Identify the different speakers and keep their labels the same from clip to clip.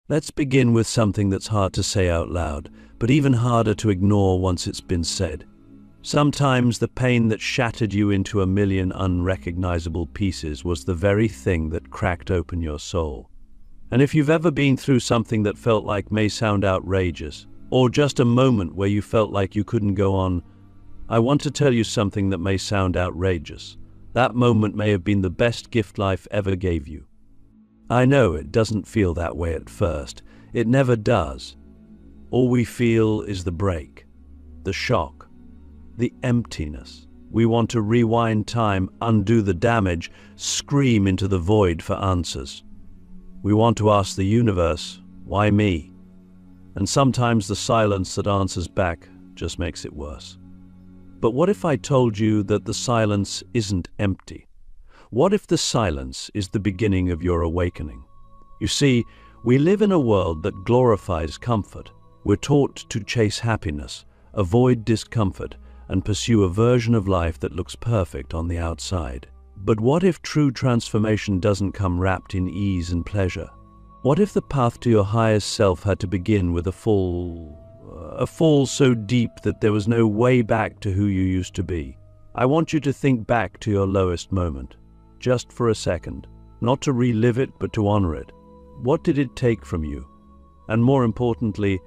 Speaker 1: Let's begin with something that's hard to say out loud, but even harder to ignore once it's been said. Sometimes the pain that shattered you into a million unrecognizable pieces was the very thing that cracked open your soul. And if you've ever been through something that felt like may sound outrageous, or just a moment where you felt like you couldn't go on, I want to tell you something that may sound outrageous. That moment may have been the best gift life ever gave you. I know it doesn't feel that way at first. It never does. All we feel is the break, the shock, the emptiness. We want to rewind time, undo the damage, scream into the void for answers. We want to ask the universe, why me? And sometimes the silence that answers back just makes it worse. But what if I told you that the silence isn't empty? What if the silence is the beginning of your awakening? You see, we live in a world that glorifies comfort. We're taught to chase happiness, avoid discomfort, and pursue a version of life that looks perfect on the outside. But what if true transformation doesn't come wrapped in ease and pleasure? What if the path to your highest self had to begin with a fall so deep that there was no way back to who you used to be? I want you to think back to your lowest moment. Just for a second, not to relive it, but to honor it. What did it take from you? And more importantly,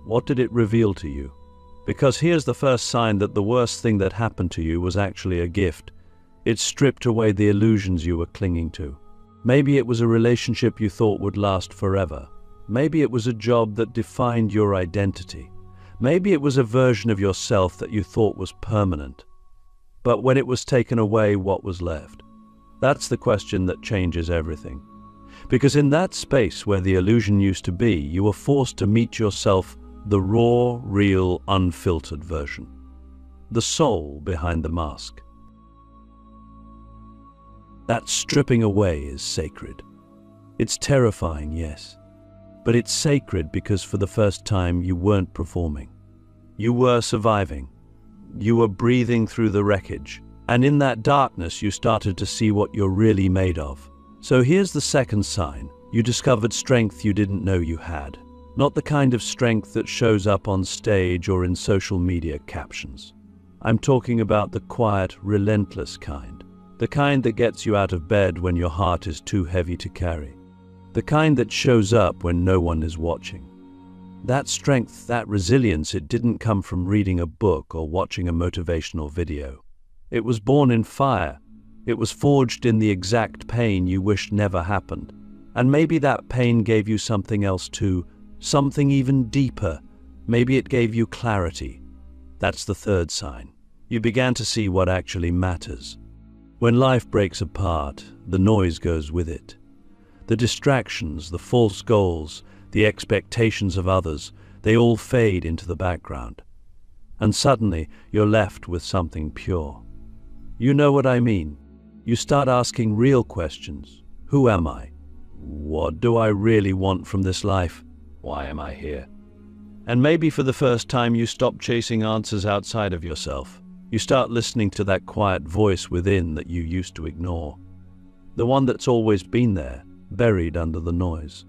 Speaker 1: what did it reveal to you? Because here's the first sign that the worst thing that happened to you was actually a gift. It stripped away the illusions you were clinging to. Maybe it was a relationship you thought would last forever. Maybe it was a job that defined your identity. Maybe it was a version of yourself that you thought was permanent. But when it was taken away, what was left? That's the question that changes everything. Because in that space where the illusion used to be, you were forced to meet yourself, the raw, real, unfiltered version. The soul behind the mask. That stripping away is sacred. It's terrifying, yes. But it's sacred because for the first time you weren't performing. You were surviving. You were breathing through the wreckage. And in that darkness, you started to see what you're really made of. So here's the second sign. You discovered strength you didn't know you had. Not the kind of strength that shows up on stage or in social media captions. I'm talking about the quiet, relentless kind. The kind that gets you out of bed when your heart is too heavy to carry. The kind that shows up when no one is watching. That strength, that resilience, it didn't come from reading a book or watching a motivational video. It was born in fire. It was forged in the exact pain you wished never happened. And maybe that pain gave you something else too, something even deeper. Maybe it gave you clarity. That's the third sign. You began to see what actually matters. When life breaks apart, the noise goes with it. The distractions, the false goals, the expectations of others, they all fade into the background. And suddenly, you're left with something pure. You know what I mean. You start asking real questions. Who am I? What do I really want from this life? Why am I here? And maybe for the first time you stop chasing answers outside of yourself. You start listening to that quiet voice within that you used to ignore. The one that's always been there, buried under the noise.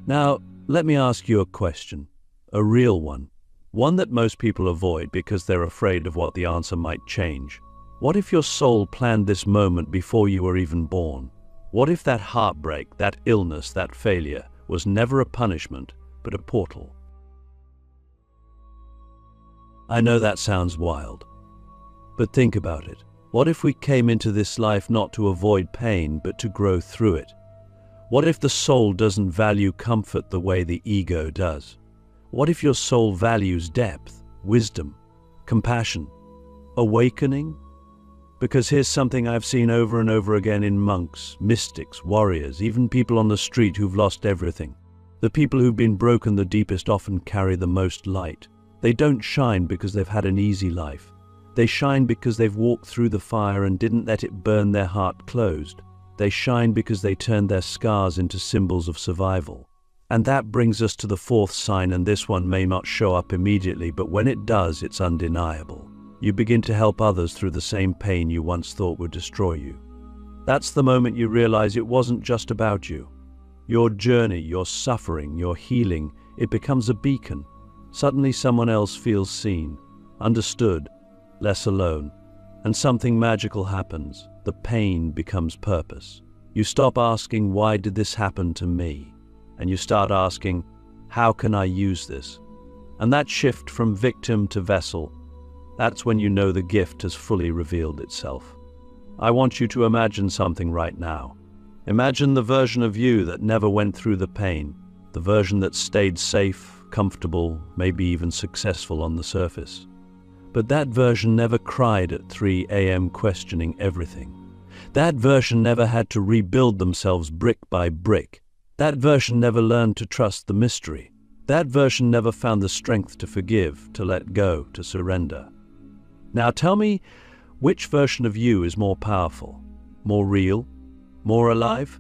Speaker 1: Now, let me ask you a question. A real one. One that most people avoid because they're afraid of what the answer might change. What if your soul planned this moment before you were even born? What if that heartbreak, that illness, that failure was never a punishment, but a portal? I know that sounds wild, but think about it. What if we came into this life not to avoid pain, but to grow through it? What if the soul doesn't value comfort the way the ego does? What if your soul values depth, wisdom, compassion, awakening? Because here's something I've seen over and over again in monks, mystics, warriors, even people on the street who've lost everything. The people who've been broken the deepest often carry the most light. They don't shine because they've had an easy life. They shine because they've walked through the fire and didn't let it burn their heart closed. They shine because they turned their scars into symbols of survival. And that brings us to the fourth sign, and this one may not show up immediately, but when it does, it's undeniable. You begin to help others through the same pain you once thought would destroy you. That's the moment you realize it wasn't just about you. Your journey, your suffering, your healing, it becomes a beacon. Suddenly someone else feels seen, understood, less alone. And something magical happens. The pain becomes purpose. You stop asking, why did this happen to me? And you start asking, how can I use this? And that shift from victim to vessel, that's when you know the gift has fully revealed itself. I want you to imagine something right now. Imagine the version of you that never went through the pain, the version that stayed safe, comfortable, maybe even successful on the surface. But that version never cried at 3 a.m. questioning everything. That version never had to rebuild themselves brick by brick. That version never learned to trust the mystery. That version never found the strength to forgive, to let go, to surrender. Now tell me, which version of you is more powerful, more real, more alive?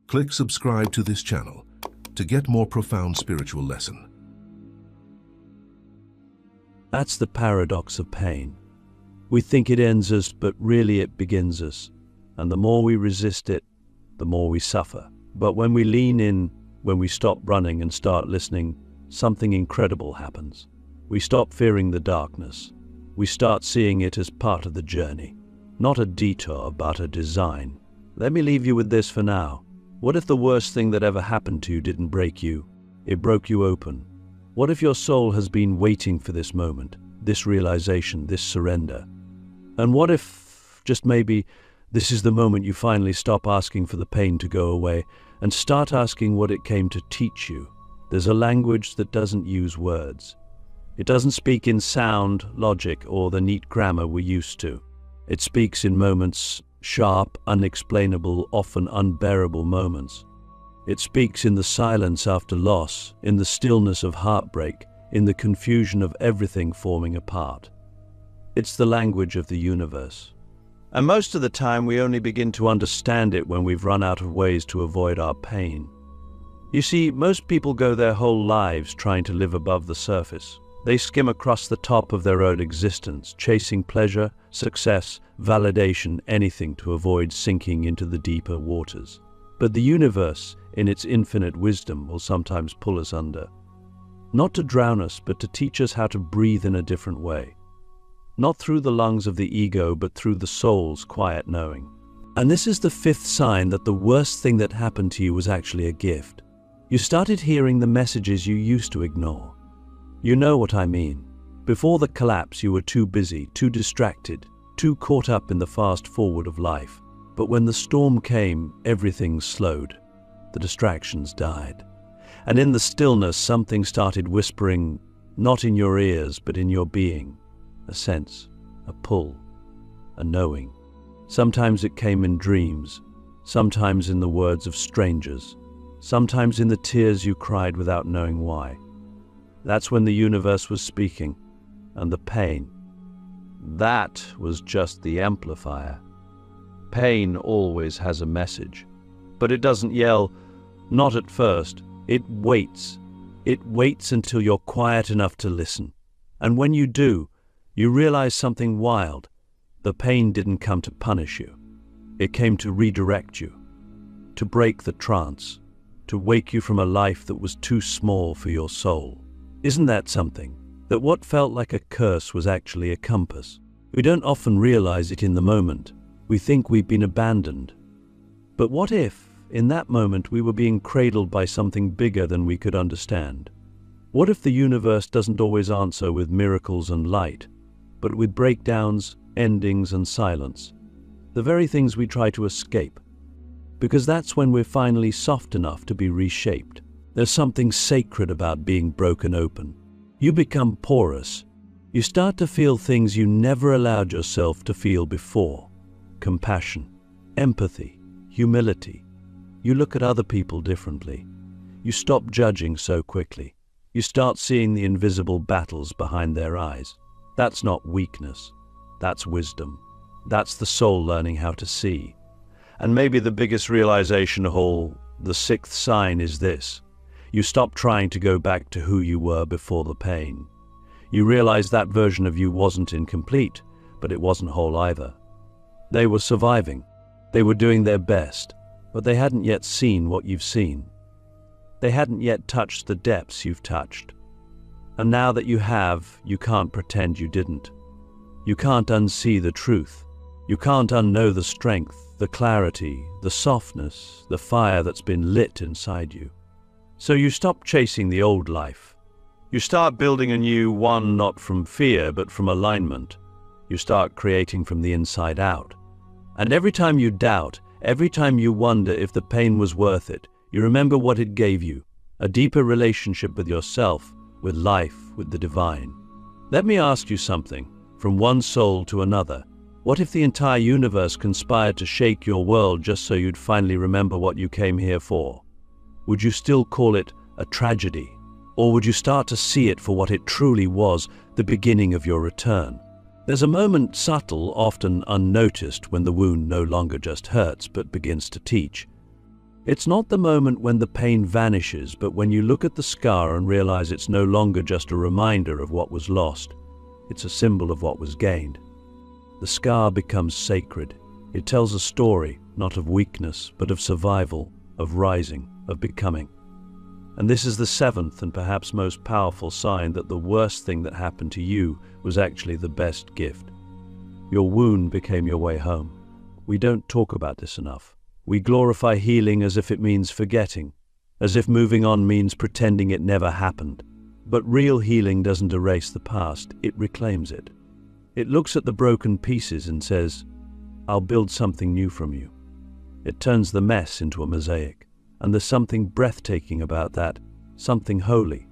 Speaker 2: Click subscribe to this channel to get more profound spiritual lesson.
Speaker 1: That's the paradox of pain. We think it ends us, but really it begins us. And the more we resist it, the more we suffer. But when we lean in, when we stop running and start listening, something incredible happens. We stop fearing the darkness. We start seeing it as part of the journey. Not a detour, but a design. Let me leave you with this for now. What if the worst thing that ever happened to you didn't break you? It broke you open. What if your soul has been waiting for this moment, this realization, this surrender? And what if, just maybe, this is the moment you finally stop asking for the pain to go away and start asking what it came to teach you? There's a language that doesn't use words. It doesn't speak in sound, logic, or the neat grammar we're used to. It speaks in moments, sharp, unexplainable, often unbearable moments. It speaks in the silence after loss, in the stillness of heartbreak, in the confusion of everything forming apart. It's the language of the universe. And most of the time we only begin to understand it when we've run out of ways to avoid our pain. You see, most people go their whole lives trying to live above the surface. They skim across the top of their own existence, chasing pleasure, success, validation, anything to avoid sinking into the deeper waters. But the universe, in its infinite wisdom, will sometimes pull us under. Not to drown us, but to teach us how to breathe in a different way. Not through the lungs of the ego, but through the soul's quiet knowing. And this is the fifth sign that the worst thing that happened to you was actually a gift. You started hearing the messages you used to ignore. You know what I mean. Before the collapse, you were too busy, too distracted, too caught up in the fast forward of life. But when the storm came, everything slowed. The distractions died. And in the stillness, something started whispering, not in your ears, but in your being. A sense, a pull, a knowing. Sometimes it came in dreams, sometimes in the words of strangers, sometimes in the tears you cried without knowing why. That's when the universe was speaking, and the pain. That was just the amplifier. Pain always has a message, but it doesn't yell, not at first. It waits. It waits until you're quiet enough to listen. And when you do, you realize something wild. The pain didn't come to punish you. It came to redirect you, to break the trance, to wake you from a life that was too small for your soul. Isn't that something? That what felt like a curse was actually a compass. We don't often realize it in the moment. We think we've been abandoned. But what if, in that moment, we were being cradled by something bigger than we could understand? What if the universe doesn't always answer with miracles and light, but with breakdowns, endings, and silence? The very things we try to escape. Because that's when we're finally soft enough to be reshaped. There's something sacred about being broken open. You become porous. You start to feel things you never allowed yourself to feel before. Compassion, empathy, humility. You look at other people differently. You stop judging so quickly. You start seeing the invisible battles behind their eyes. That's not weakness. That's wisdom. That's the soul learning how to see. And maybe the biggest realization of all, the sixth sign, is this. You stop trying to go back to who you were before the pain. You realize that version of you wasn't incomplete, but it wasn't whole either. They were surviving. They were doing their best. but they hadn't yet seen what you've seen. They hadn't yet touched the depths you've touched. And now that you have, you can't pretend you didn't. You can't unsee the truth. You can't unknow the strength, the clarity, the softness, the fire that's been lit inside you. So you stop chasing the old life. You start building a new one, not from fear, but from alignment. You start creating from the inside out. And every time you doubt, every time you wonder if the pain was worth it, you remember what it gave you, a deeper relationship with yourself, with life, with the divine. Let me ask you something, from one soul to another. What if the entire universe conspired to shake your world just so you'd finally remember what you came here for? Would you still call it a tragedy? Or would you start to see it for what it truly was, the beginning of your return? There's a moment subtle, often unnoticed, when the wound no longer just hurts but begins to teach. It's not the moment when the pain vanishes, but when you look at the scar and realize it's no longer just a reminder of what was lost. It's a symbol of what was gained. The scar becomes sacred. It tells a story, not of weakness, but of survival, of rising, of becoming. And this is the seventh and perhaps most powerful sign that the worst thing that happened to you was actually the best gift. Your wound became your way home. We don't talk about this enough. We glorify healing as if it means forgetting, as if moving on means pretending it never happened. But real healing doesn't erase the past, it reclaims it. It looks at the broken pieces and says, "I'll build something new from you." It turns the mess into a mosaic. And there's something breathtaking about that, something holy.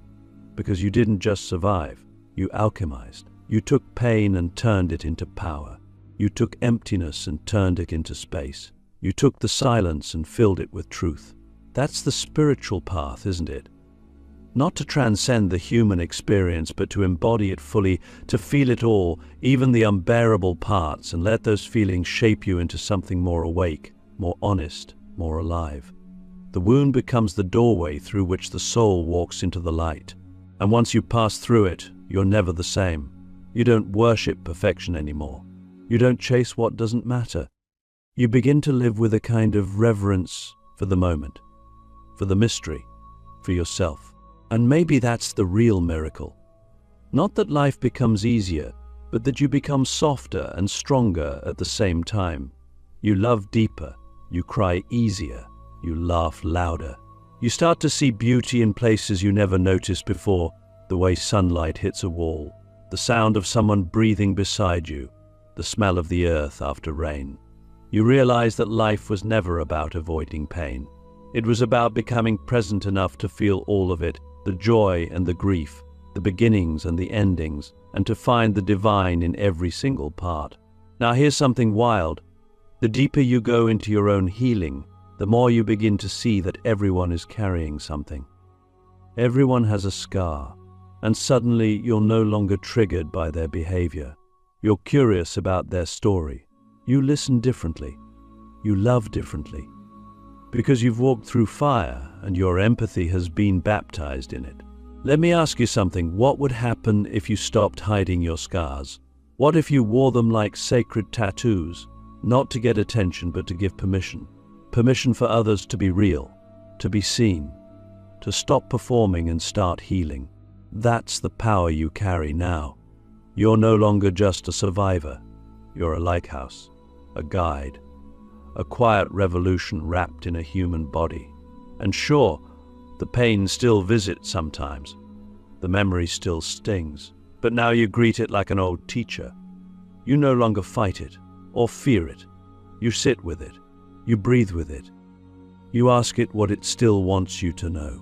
Speaker 1: Because you didn't just survive, you alchemized. You took pain and turned it into power. You took emptiness and turned it into space. You took the silence and filled it with truth. That's the spiritual path, isn't it? Not to transcend the human experience, but to embody it fully, to feel it all, even the unbearable parts, and let those feelings shape you into something more awake, more honest, more alive. The wound becomes the doorway through which the soul walks into the light. And once you pass through it, you're never the same. You don't worship perfection anymore. You don't chase what doesn't matter. You begin to live with a kind of reverence for the moment, for the mystery, for yourself. And maybe that's the real miracle. Not that life becomes easier, but that you become softer and stronger at the same time. You love deeper, you cry easier, you laugh louder. You start to see beauty in places you never noticed before, the way sunlight hits a wall, the sound of someone breathing beside you, the smell of the earth after rain. You realize that life was never about avoiding pain. It was about becoming present enough to feel all of it, the joy and the grief, the beginnings and the endings, and to find the divine in every single part. Now here's something wild. The deeper you go into your own healing, the more you begin to see that everyone is carrying something. Everyone has a scar, and suddenly you're no longer triggered by their behavior. You're curious about their story. You listen differently. You love differently. Because you've walked through fire and your empathy has been baptized in it. Let me ask you something. What would happen if you stopped hiding your scars? What if you wore them like sacred tattoos, not to get attention but to give permission? Permission for others to be real, to be seen, to stop performing and start healing. That's the power you carry now. You're no longer just a survivor. You're a lighthouse, a guide, a quiet revolution wrapped in a human body. And sure, the pain still visits sometimes. The memory still stings. But now you greet it like an old teacher. You no longer fight it or fear it. You sit with it. You breathe with it. You ask it what it still wants you to know.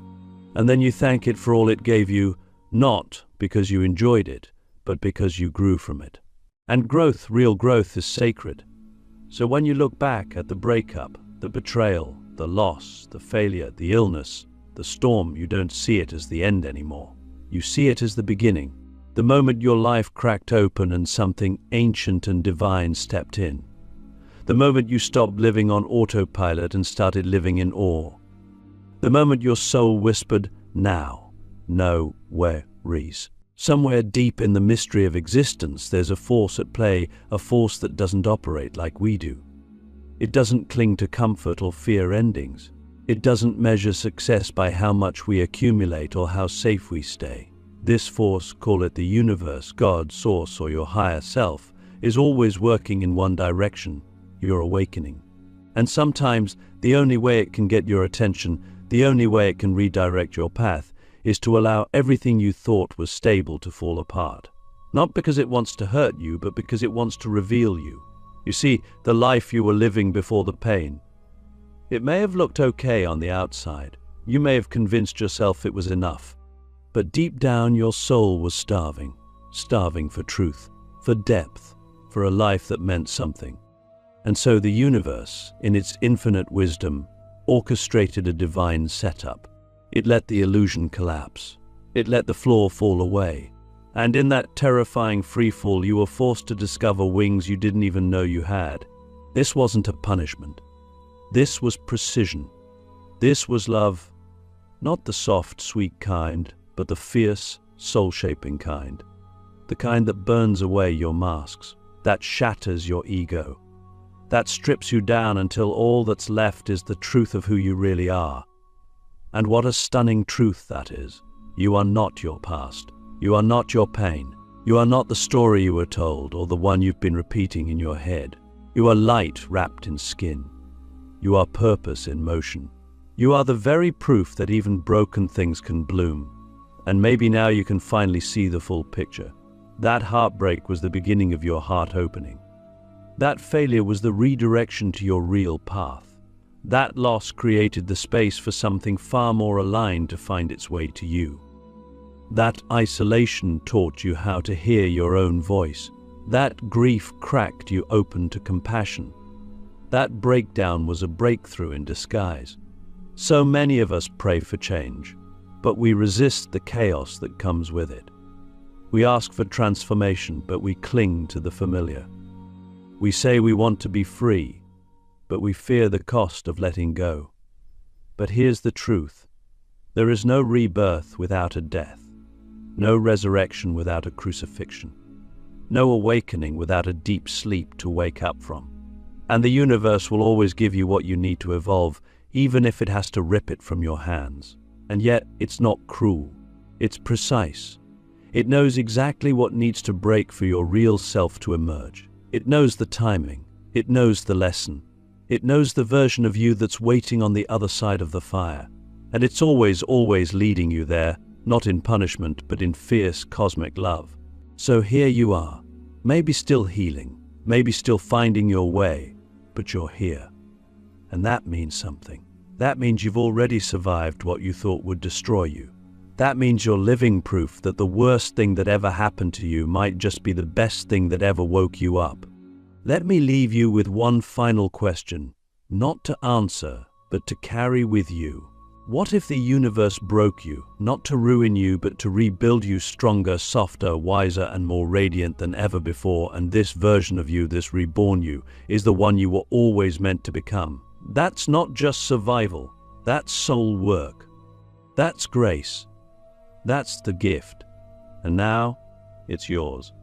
Speaker 1: And then you thank it for all it gave you, not because you enjoyed it, but because you grew from it. And growth, real growth, is sacred. So when you look back at the breakup, the betrayal, the loss, the failure, the illness, the storm, you don't see it as the end anymore. You see it as the beginning, the moment your life cracked open and something ancient and divine stepped in. The moment you stopped living on autopilot and started living in awe. The moment your soul whispered, "Now, no worries." Somewhere deep in the mystery of existence, there's a force at play, a force that doesn't operate like we do. It doesn't cling to comfort or fear endings. It doesn't measure success by how much we accumulate or how safe we stay. This force, call it the universe, God, source, or your higher self, is always working in one direction, your awakening. And sometimes the only way it can get your attention, the only way it can redirect your path, is to allow everything you thought was stable to fall apart. Not because it wants to hurt you, but because it wants to reveal you. You see, the life you were living before the pain. It may have looked okay on the outside. You may have convinced yourself it was enough. But deep down your soul was starving. Starving for truth, for depth, for a life that meant something. And so the universe, in its infinite wisdom, orchestrated a divine setup. It let the illusion collapse. It let the floor fall away. And in that terrifying freefall, you were forced to discover wings you didn't even know you had. This wasn't a punishment. This was precision. This was love. Not the soft, sweet kind, but the fierce, soul-shaping kind. The kind that burns away your masks, that shatters your ego, that strips you down until all that's left is the truth of who you really are. And what a stunning truth that is. You are not your past. You are not your pain. You are not the story you were told or the one you've been repeating in your head. You are light wrapped in skin. You are purpose in motion. You are the very proof that even broken things can bloom. And maybe now you can finally see the full picture. That heartbreak was the beginning of your heart opening. That failure was the redirection to your real path. That loss created the space for something far more aligned to find its way to you. That isolation taught you how to hear your own voice. That grief cracked you open to compassion. That breakdown was a breakthrough in disguise. So many of us pray for change, but we resist the chaos that comes with it. We ask for transformation, but we cling to the familiar. We say we want to be free, but we fear the cost of letting go. But here's the truth. There is no rebirth without a death. No resurrection without a crucifixion. No awakening without a deep sleep to wake up from. And the universe will always give you what you need to evolve, even if it has to rip it from your hands. And yet, it's not cruel. It's precise. It knows exactly what needs to break for your real self to emerge. It knows the timing. It knows the lesson. It knows the version of you that's waiting on the other side of the fire. And it's always leading you there, not in punishment, but in fierce cosmic love. So here you are, maybe still healing, maybe still finding your way, but you're here. And that means something. That means you've already survived what you thought would destroy you. That means you're living proof that the worst thing that ever happened to you might just be the best thing that ever woke you up. Let me leave you with one final question, not to answer, but to carry with you. What if the universe broke you, not to ruin you, but to rebuild you stronger, softer, wiser, and more radiant than ever before, and this version of you, this reborn you, is the one you were always meant to become? That's not just survival. That's soul work. That's grace. That's the gift. And now, it's yours.